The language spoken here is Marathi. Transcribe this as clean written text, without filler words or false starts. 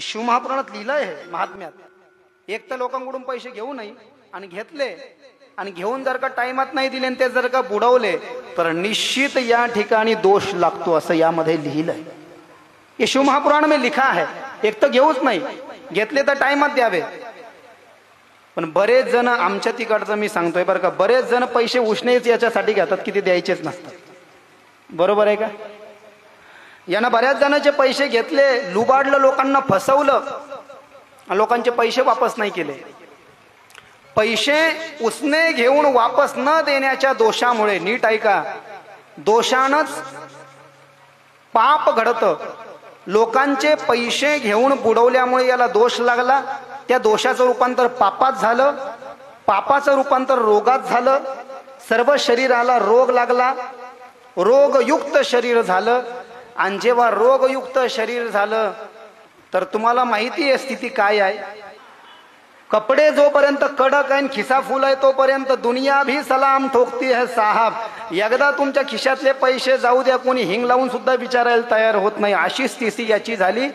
शिवमहापुराणात लिहिलं आहे महात्म्यात, एक तर लोकांकडून पैसे घेऊ नये आणि घेतले आणि घेऊन जर का टाइमात नाही दिले आणि ते जर का बुडवले तर निश्चित या ठिकाणी दोष लागतो असं यामध्ये लिहिलं आहे. हे शिवमहापुराण में लिखा है. एक तर घेऊच नाही, घेतले तर टाइमात द्यावे. पण बरेच जण आमच्या तिकडचं मी सांगतोय बरं का, बरेच जण पैसे उष्णेच याच्यासाठी घेतात की ते द्यायचेच नसतात. बरोबर आहे का? यानं बऱ्याच जणांचे पैसे घेतले, लुबाडलं, लोकांना फसवलं, लोकांचे पैसे वापस नाही केले. पैसे उसने घेऊन वापस न देण्याच्या दोषामुळे, नीट ऐका, दोषानच पाप घडतं. लोकांचे पैसे घेऊन बुडवल्यामुळे याला दोष लागला, त्या दोषाचं रूपांतर पापात झालं, पापाचं रूपांतर रोगात झालं, सर्व शरीराला रोग लागला, रोगयुक्त शरीर झालं. आणि जेव्हा रोगयुक्त शरीर झालं तर तुम्हाला माहिती आहे स्थिती काय आहे. कपडे जोपर्यंत कडक आहे, खिसा फुल आहे, तोपर्यंत दुनिया भी सलाम ठोकती है साहब. एकदा तुमच्या खिशातले पैसे जाऊ द्या, कोणी हिंग लावून सुद्धा विचारायला तयार होत नाही. अशी स्थिती याची झाली.